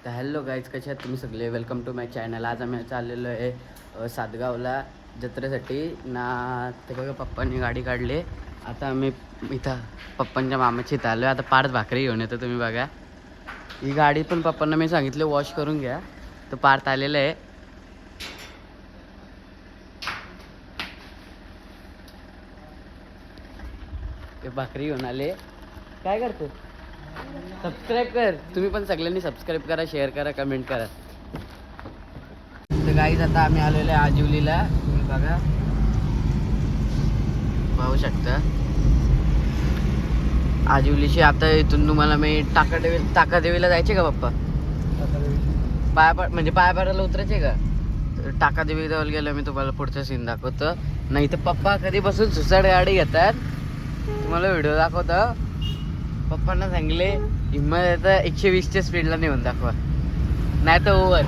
तर hello guys, कसे आहात तुम्ही सगळे? Welcome to my channel. आज आम्ही चाललेलो आहे सातगावला जत्रेसाठी ना. ते बघा पप्पांनी गाडी काढली. आता आम्ही इथं पप्पांच्या मामाची इथं आलो आहे. आता पार्थ भाकरी घेऊन येतो. तुम्ही बघा, ही गाडी पण पप्पांना मी सांगितलं वॉश करून घ्या. तर पार्थ आलेलं आहे. ते भाकरी घेऊन आले. काय करतो? सबस्क्राईब कर. तुम्ही पण सगळ्यांनी सबस्क्राईब करा, शेअर करा, कमेंट करा. तर गाईज आता आम्ही आलेलो आहे आजिवलीला. तुम्ही बघा, पाहू शकता आजिवलीशी. आता इथून तुम्हाला मी टाकादेवीला जायचे का पप्पा? म्हणजे पायापाड्याला उतरायचे का? टाकादेवी जवळ गेलो मी तुम्हाला पुढचा सीन दाखवतो. नाही तर पप्पा कधीपासून सुसाट गाडी घेतात. तुम्हाला व्हिडिओ दाखवतो. पप्पांना सांगले हिंमत येतं 120च्या स्पीडला नेऊन दाखवा, नाही तर ओव्हर.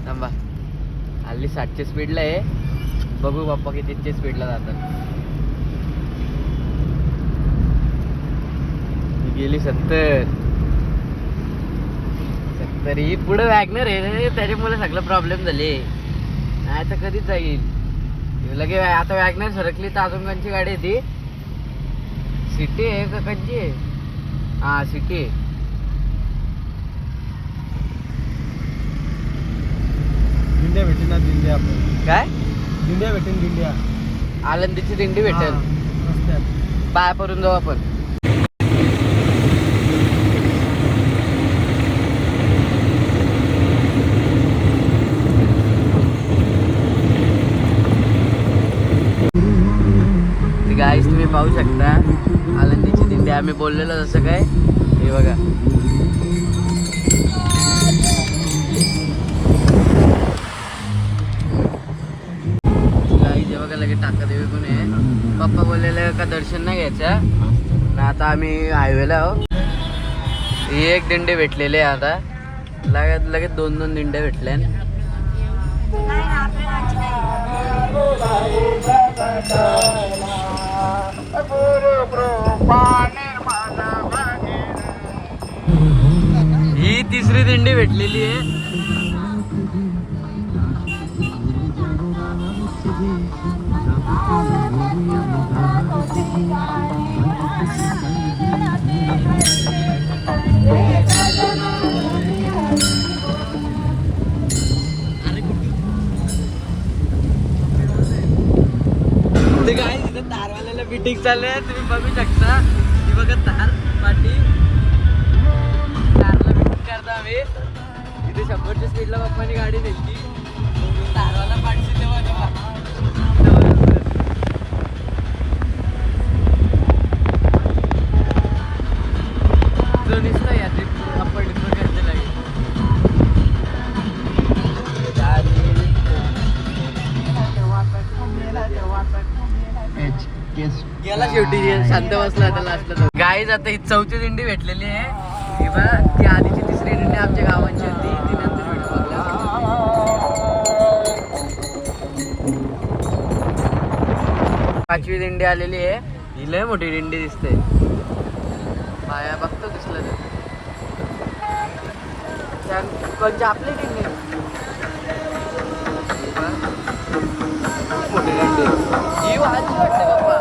थांबा, हल्ली 60च्या स्पीडला आहे. बघू पप्पा कितीच्या स्पीडला जातात. गेली 70. ही पुढे वॅगनर आहे, त्याच्यामुळे सगळं प्रॉब्लेम झाले. नाही तर कधीच जाईल लगे. आता वॅगनर सरकली तर अजून कोणची गाडी आहे ती? सिटी आहे का कंची आहे? हा, सिटी आहे. दिंड्या भेटेल ना, दिंड्या. आपण काय दिंड्या भेटेल? दिंड्या आनंदीची दिंडी भेटेल. पाया पडून जाऊ आपण. गाईस तुम्ही पाहू शकता आनंदीची दिंडी. आम्ही बोललेलो जसं काय, हे बघा. गाईस हे बघा, लगे टाकादेवी पण आहे. पप्पा बोललेलं का दर्शन नाही घ्यायचं ना. आता आम्ही हायवेला आहो. ही एक दिंडी भेटलेली आहे. आता लगेच 2-2 दिंड्या भेटल्या. ही तिसरी दिंडी भेटलेली आहे. ते काय तिथे तारवाल्याला मीटिंग चालू आहे. तुम्ही बघू शकता. ही बघा तार पाठी, तारला मीटिंग करतो आम्ही. इथे 100च्या स्पीडला पप्पानी गाडी नेली. तारवाला पाठशी तेव्हा निसता या आपण करते लागेल. गेला शेवटी, शांत बसला आता लास्टला. गाईज आता ही 4थी दिंडी भेटलेली आहे. किंवा ती आधीची 3री दिंडी आमच्या गावाची होती, ती नंतर व्हिडिओ बघला. 5वी दिंडी आलेली आहे. ही लय मोठी दिंडी दिसते. पाया बघतो दिसलं तर कोणची आपली दिंडी. मोठी दिंडी ही वाजली वाटते बाप्पा.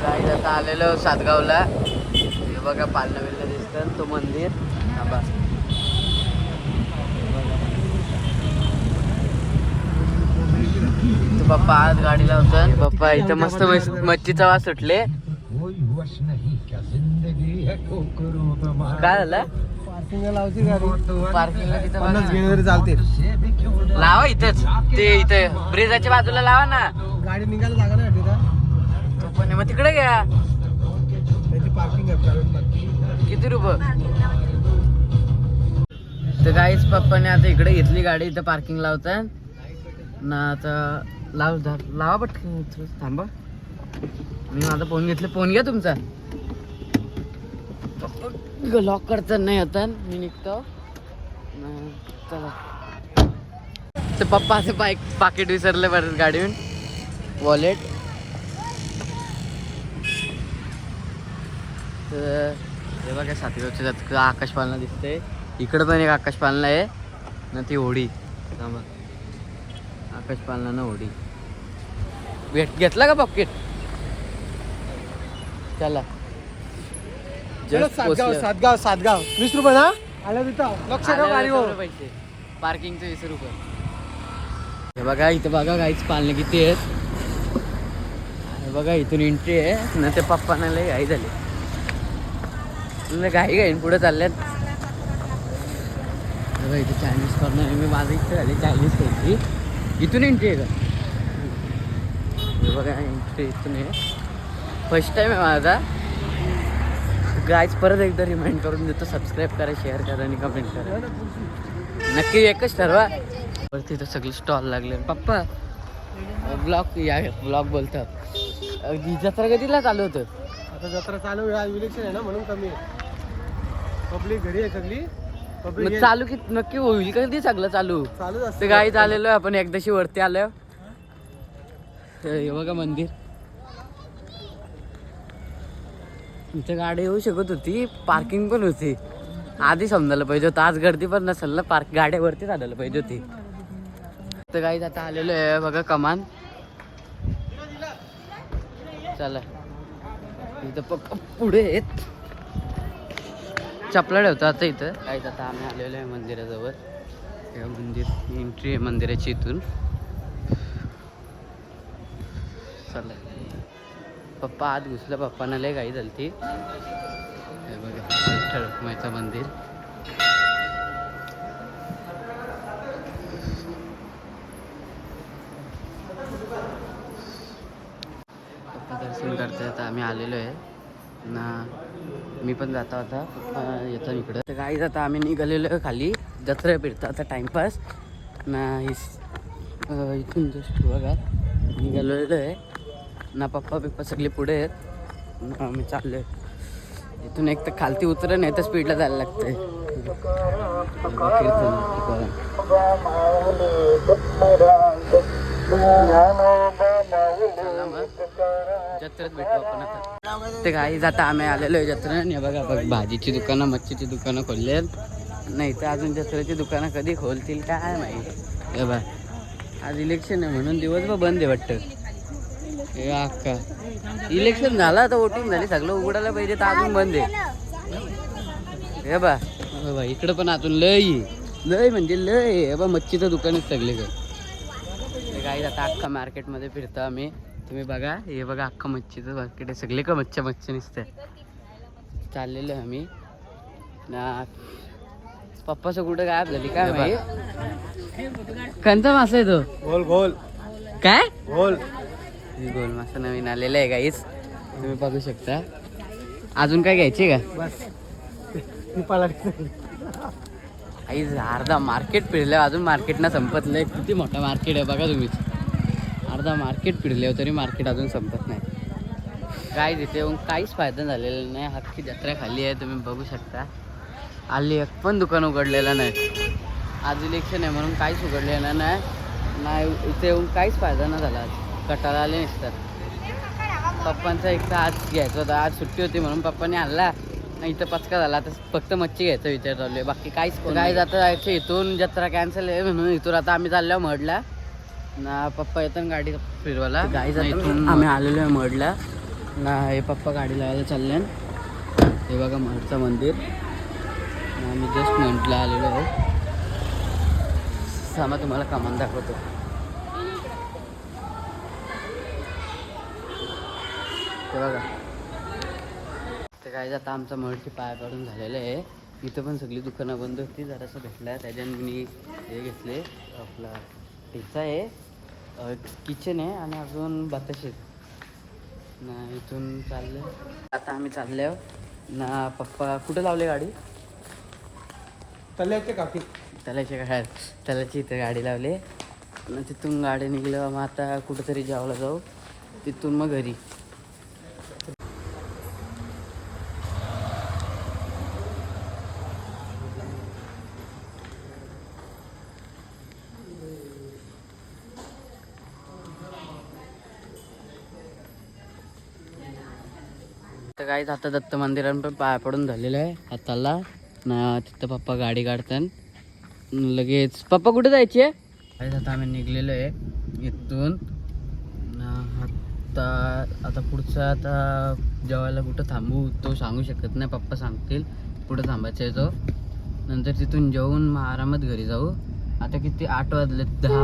गाईज आता आलेलो सातगावला. हे बघा पालना बिलना दिसतं, तो मंदिर. थांबा, तो पप्पा आज गाडी लावतात. पप्पा इथं मस्त मच्छीचा वास सुटले. काय झालं? पार्किंगला लावची गाडी. पार्किंगला तिथं 50 घेऊन चालते. लावा इथंच. ते इथं ब्रिजाच्या बाजूला लावा ना. गाडी निघायला जागा नाही भेटत. तो पण मग तिकडे घ्या. त्याची पार्किंग आहे, प्रायव्हेट पार्किंग. किती रुपये? तर काहीच पप्पाने आता इकडे घेतली गाडी. इथं पार्किंग लावतात ना. आता लावा पटकन. थांबा, मी माझा फोन घेतले. फोन घ्या तुमचा. लॉक करता नाही होता. मी निघतो. चला. तर पप्पा असं पाकिट विसरले परत गाडीहून. वॉलेट. तर हे बघा सातगावच्या जात आकाश पालना दिसते. इकडं पण एक आकाश पालना आहे ना, ती होडी. थांबा, आकाश पालना ना होडी. घेतला का पॉकेट? चला सातगाव 20 रुपये ना आलं तिथं. लक्ष ठेव गाडी हो. पैसे पार्किंगचे 20 रुपये. हे बघा इथं बघा गाईच पालणे किती आहेत. हे बघा इथून एंट्री आहे ना. ते पप्पांना लय घाई झाली, घाई घाईन पुढे चालल्यात. बघा इथे चायनीज कॉर्नर. मी माझं इच्छा झाली चायनीज खायची. इथून एंट्री आहे का? हे बघा एंट्री इथून आहे. फर्स्ट टाइम आहे माझा. गाईज परत एकदा रिमाइंड करून देतो, सबस्क्राईब करा, शेअर करा आणि कमेंट करा. नक्की एकच ठरवा. वरती तर सगळे स्टॉल लागले. पप्पा ब्लॉग बोलतात. जत्रा कधीला चालू होतं? आता जत्रा चालू आहे, इलेक्शन आहे ना म्हणून कमी आहे. पब्लिक घरी आहे सगळी. मग चालू की नक्की होईल कधी सगळं चालू? चालूच असते. ते गाईच आलेलो आहे आपण एकदाशी वरती आलो. हे बघा मंदिर. इथे गाडी येऊ शकत होती, पार्किंग पण होती. आधी समजायला पाहिजे होतं. आज गर्दी पण नसेल ना, गाड्यावरती चालायला पाहिजे होती. तर गाईच आता आलेलो आहे बघा कमान. चला इथं पुढे येत चपला ठेवतो आता इथं. काहीच आता आम्ही आलेलो आहे मंदिराजवळ. हे मंदिर एंट्री आहे मंदिराची इथून. चला पप्पा आत घुसलं. पप्पांना लय घाई झाली ती. हे बघा विठ्ठल रखुमाईचं मंदिर. पप्पा दर्शन करते. आता आम्ही आलेलो आहे ना. मी पण जाता होता पप्पा येतात इकडं. तर गाईज आता आम्ही निघालेलो आहे खाली. जत्रा फिरता आता टाइमपास ना. इथून जस्ट बघा निघालेलो आहे ना. पप्पा सगळे पुढे आहेत ना. आम्ही चाललो आहे इथून. एक तर खालती उतर नाही तर स्पीडला जायला लागतंय. जत्रेत भेटू आपण आता. ते काही जाता आम्ही आलेलो आहे जत्रा. नाही बघा बघ भाजीची दुकानं, मच्छीची दुकानं खोलली आहेत. नाही तर अजून जत्रेची दुकानं कधी खोलतील काय माहिती. हे बघ आज इलेक्शन आहे म्हणून दिवसभर बंद आहे वाटतं. हे अक्का इलेक्शन झालं तर वोटिंग झाली, सगळं उघडायला पाहिजे तर अजून बंद आहे. हे बा इकडं पण अजून लय म्हणजे लय. हे बा मच्छीचं दुकान आहे सगळे काय. काही आता अख्खा मार्केटमध्ये फिरतो आम्ही. तुम्ही बघा हे बघा अख्खा मच्छीचं मार्केट आहे. सगळे का मच्छी निसते. चाललेलो आहे आम्ही ना. पप्पाचं कुठं गायब झाली काय माहिती. कोणता मासा आहे तो? गोल काय गोल गोल मासा नवीन आलेला आहे गाईस. तुम्ही बघू शकता. अजून काय घ्यायचे का? बस आई अर्धा मार्केट फिरलं अजून मार्केट ना संपतलंय. किती मोठा मार्केट आहे बघा तुम्हीच. अर्धा मार्केट फिरले तरी मार्केट अजून संपत नाही. काय तिथे येऊन काहीच फायदा झालेला नाही. अख्खी जत्रा खाली आहे तुम्ही बघू शकता. आली एक पण दुकान उघडलेलं नाही. आज इलेक्शन आहे म्हणून काहीच उघडलेलं नाही. इथे येऊन काहीच फायदा नाही झाला. आज कटाला आले नसतात. पप्पांचा एक तर आज घ्यायचा होता. आज सुट्टी होती म्हणून पप्पाने आणला नाही. इथं पचका झाला. आता फक्त मच्छी घ्यायचा विचार चालू आहे. बाकी काहीच काय जातं जायचं. इथून जत्रा कॅन्सल आहे म्हणून इथून आता आम्ही चाललो मडला ना. पप्पा येतात गाडी फिरवायला. इथून आम्ही आलेलो आहे मडला ना. हे पप्पा गाडी लावायला चालले. हे बघा मडचं मंदिर. आम्ही जस्ट मडला आलेलो आहे. सामा तुम्हाला कमान दाखवतो. ते बघा ते काय आता आमचा मडची पाय पडून झालेलं आहे. इथं पण सगळी दुकानं बंद होती. जरासं भेटलं त्याच्याने मी हे घेतले. आपला टिचा आहे, किचन आहे आणि अजून बताशे ना. इथून चाललं आता आम्ही चाललो ना. पप्पा कुठं लावले गाडी? तल्याचे काकी त्यालाची इथं गाडी लावली ना. तिथून गाडी निघलं. मग आता कुठंतरी जेवायला जाऊ. तिथून मग घरी. तर काय आता दत्त मंदिरात पण पाया पडून झालेलं आहे हाताला ना. तिथं पप्पा गाडी काढतात लगेच. पप्पा कुठे जायचे? काय आता आम्ही निघलेलो आहे इथून ना. आता पुढचं आता जेवायला कुठं थांबू तो सांगू शकत नाही. पप्पा सांगतील कुठं थांबायचं आहे तो. नंतर तिथून जेवून मग आरामात घरी जाऊ. आता किती 8 वाजले, 10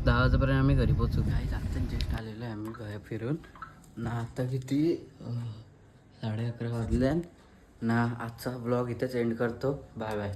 वाजेपर्यंत आम्ही घरी पोहोचू. काय आता जस्ट आलेलो आहे आम्ही घर फिरून ना. आता किती 11:30 वाजले ना. आजचा ब्लॉग इथेच एंड करतो. Bye bye.